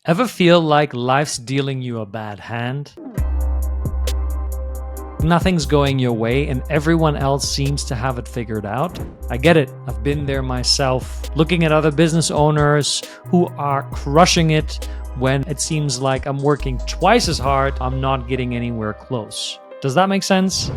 Ever feel like life's dealing you a bad hand? Nothing's going your way and everyone else seems to have it figured out? I get it. I've been there myself, looking at other business owners who are crushing it when it seems like I'm working twice as hard, I'm not getting anywhere close. Does that make sense?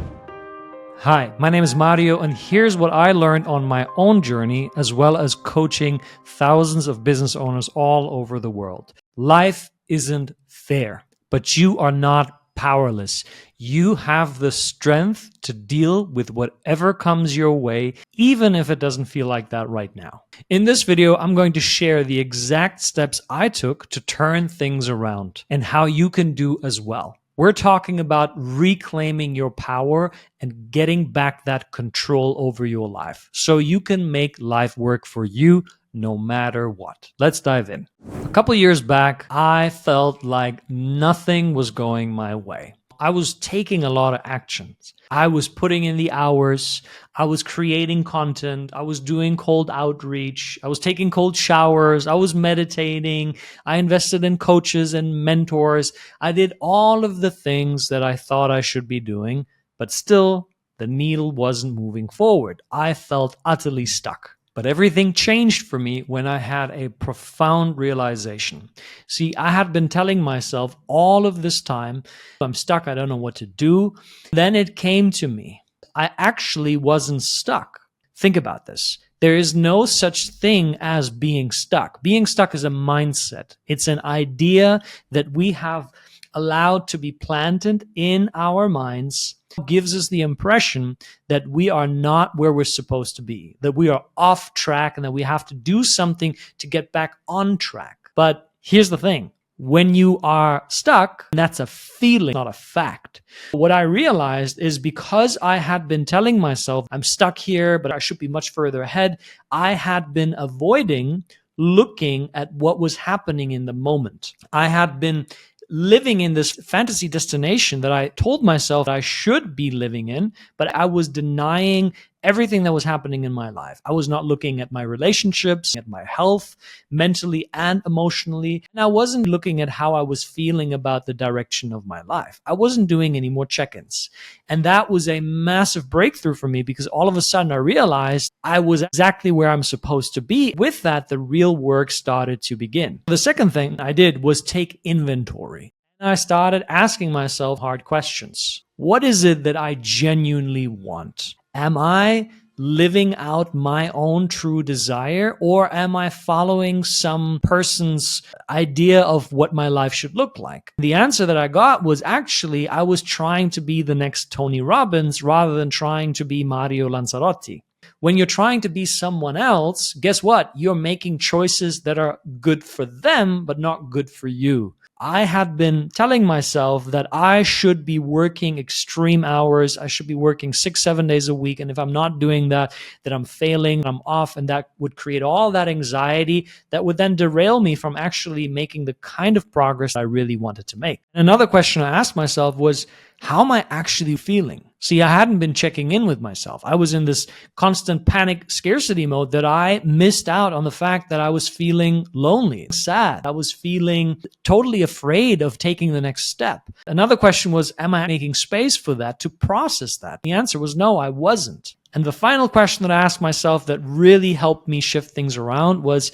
Hi, my name is Mario, and here's what I learned on my own journey, as well as coaching thousands of business owners all over the world. Life isn't fair, but you are not powerless. You have the strength to deal with whatever comes your way, even if it doesn't feel like that right now. In this video, I'm going to share the exact steps I took to turn things around and how you can do as well. We're talking about reclaiming your power and getting back that control over your life so you can make life work for you no matter what. Let's dive in. A couple years back, I felt like nothing was going my way. I was taking a lot of actions. I was putting in the hours. I was creating content. I was doing cold outreach. I was taking cold showers. I was meditating. I invested in coaches and mentors. I did all of the things that I thought I should be doing, but still the needle wasn't moving forward. I felt utterly stuck. But everything changed for me when I had a profound realization. See, I had been telling myself all of this time, I'm stuck, I don't know what to do. Then it came to me. I actually wasn't stuck. Think about this. There is no such thing as being stuck. Being stuck is a mindset. It's an idea that we have allowed to be planted in our minds, gives us the impression that we are not where we're supposed to be, that we are off track and that we have to do something to get back on track. But here's the thing. When you are stuck, that's a feeling, not a fact. What I realized is because I had been telling myself, I'm stuck here, but I should be much further ahead, I had been avoiding looking at what was happening in the moment. I had been living in this fantasy destination that I told myself I should be living in, but I was denying everything that was happening in my life. I was not looking at my relationships, at my health, mentally and emotionally. And I wasn't looking at how I was feeling about the direction of my life. I wasn't doing any more check-ins. And that was a massive breakthrough for me because all of a sudden I realized I was exactly where I'm supposed to be. With that, the real work started to begin. The second thing I did was take inventory. And I started asking myself hard questions. What is it that I genuinely want? Am I living out my own true desire, or am I following some person's idea of what my life should look like? The answer that I got was actually I was trying to be the next Tony Robbins rather than trying to be Mario Lanzarotti. When you're trying to be someone else, guess what? You're making choices that are good for them, but not good for you. I had been telling myself that I should be working extreme hours. I should be working 6-7 days a week. And if I'm not doing that, then I'm failing, I'm off. And that would create all that anxiety that would then derail me from actually making the kind of progress I really wanted to make. Another question I asked myself was, how am I actually feeling? See, I hadn't been checking in with myself. I was in this constant panic scarcity mode that I missed out on the fact that I was feeling lonely, sad. I was feeling totally afraid of taking the next step. Another question was, am I making space for that to process that? The answer was no, I wasn't. And the final question that I asked myself that really helped me shift things around was,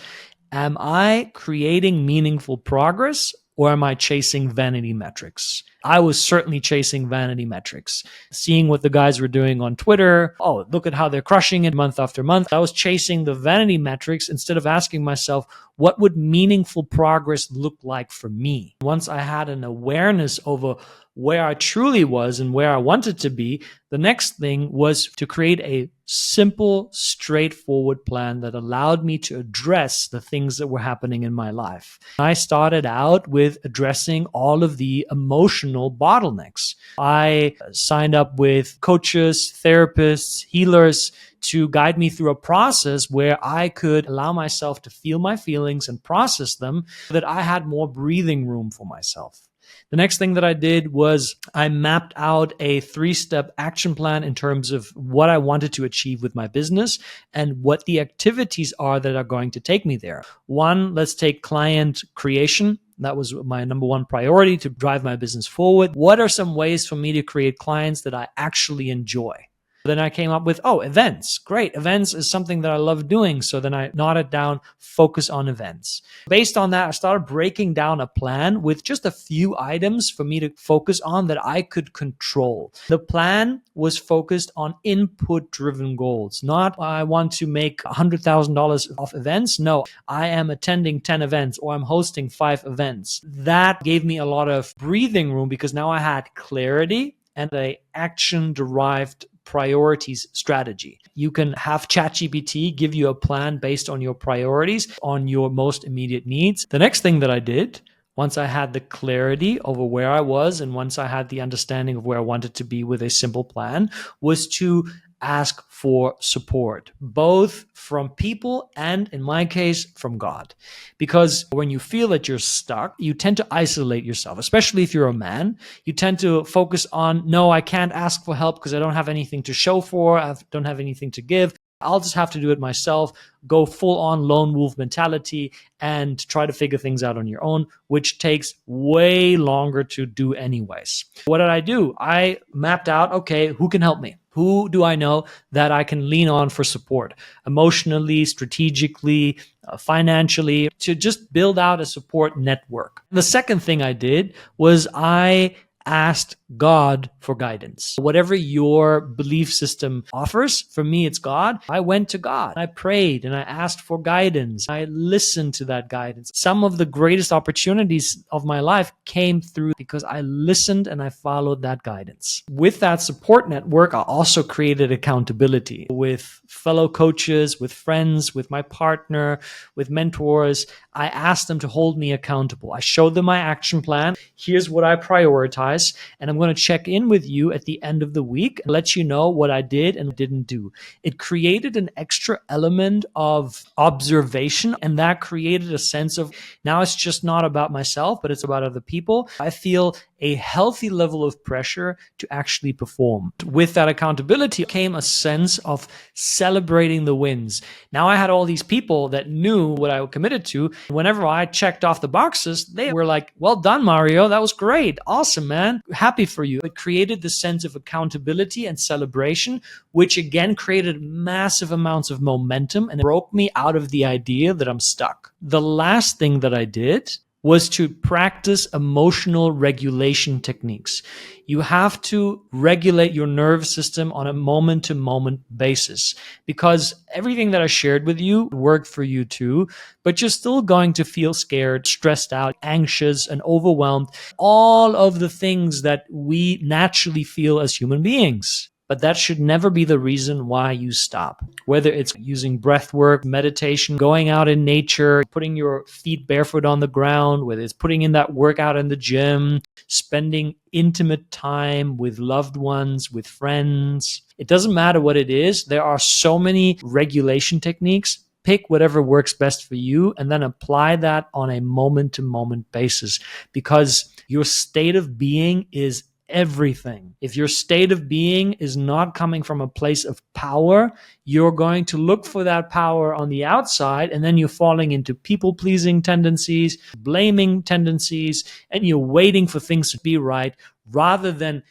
am I creating meaningful progress, or am I chasing vanity metrics? I was certainly chasing vanity metrics. Seeing what the guys were doing on Twitter, oh, look at how they're crushing it month after month. I was chasing the vanity metrics instead of asking myself, what would meaningful progress look like for me? Once I had an awareness over where I truly was and where I wanted to be, the next thing was to create a simple, straightforward plan that allowed me to address the things that were happening in my life. I started out with addressing all of the emotional bottlenecks. I signed up with coaches, therapists, healers to guide me through a process where I could allow myself to feel my feelings and process them so that I had more breathing room for myself. The next thing that I did was I mapped out a 3-step action plan in terms of what I wanted to achieve with my business and what the activities are that are going to take me there. One, let's take client creation. That was my number one priority to drive my business forward. What are some ways for me to create clients that I actually enjoy? Then I came up with, events. Great. Events is something that I love doing. So then I noted down, focus on events. Based on that, I started breaking down a plan with just a few items for me to focus on that I could control. The plan was focused on input-driven goals, not I want to make $100,000 off events. No, I am attending 10 events or I'm hosting 5 events. That gave me a lot of breathing room because now I had clarity and an action-derived priorities strategy. You can have ChatGPT give you a plan based on your priorities, on your most immediate needs. The next thing that I did, once I had the clarity over where I was and once I had the understanding of where I wanted to be with a simple plan, was to ask for support, both from people and, in my case, from God. Because when you feel that you're stuck, you tend to isolate yourself, especially if you're a man. You tend to focus on, no, I can't ask for help because I don't have anything to show for, I don't have anything to give. I'll just have to do it myself, go full on lone wolf mentality and try to figure things out on your own, which takes way longer to do anyways. What did I do? I mapped out, okay, who can help me? Who do I know that I can lean on for support emotionally, strategically, financially, to just build out a support network? The second thing I did was I asked God for guidance. Whatever your belief system offers, for me, it's God. I went to God. I prayed and I asked for guidance. I listened to that guidance. Some of the greatest opportunities of my life came through because I listened and I followed that guidance. With that support network, I also created accountability with fellow coaches, with friends, with my partner, with mentors. I asked them to hold me accountable. I showed them my action plan. Here's what I prioritize. And I'm going to check in with you at the end of the week and let you know what I did and didn't do. It created an extra element of observation, and that created a sense of now it's just not about myself, but it's about other people. I feel a healthy level of pressure to actually perform. With that accountability came a sense of celebrating the wins. Now I had all these people that knew what I committed to. Whenever I checked off the boxes, they were like, well done, Mario. That was great. Awesome, man. Happy for you. It created the sense of accountability and celebration, which again created massive amounts of momentum and broke me out of the idea that I'm stuck. The last thing that I did was to practice emotional regulation techniques. You have to regulate your nervous system on a moment-to-moment basis because everything that I shared with you worked for you too, but you're still going to feel scared, stressed out, anxious, and overwhelmed. All of the things that we naturally feel as human beings. But that should never be the reason why you stop. Whether it's using breath work, meditation, going out in nature, putting your feet barefoot on the ground, whether it's putting in that workout in the gym, spending intimate time with loved ones, with friends. It doesn't matter what it is. There are so many regulation techniques. Pick whatever works best for you and then apply that on a moment-to-moment basis because your state of being is everything. If your state of being is not coming from a place of power, you're going to look for that power on the outside, and then you're falling into people-pleasing tendencies, blaming tendencies, and you're waiting for things to be right rather than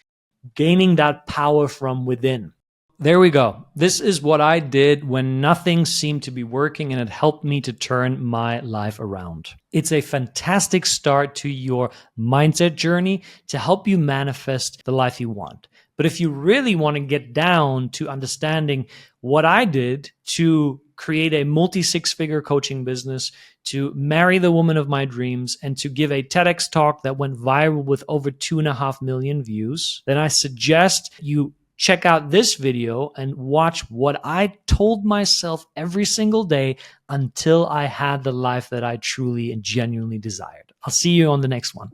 gaining that power from within. There we go. This is what I did when nothing seemed to be working, and it helped me to turn my life around. It's a fantastic start to your mindset journey to help you manifest the life you want. But if you really want to get down to understanding what I did to create a multi-six-figure coaching business, to marry the woman of my dreams, and to give a TEDx talk that went viral with over 2.5 million views, then I suggest you check out this video and watch what I told myself every single day until I had the life that I truly and genuinely desired. I'll see you on the next one.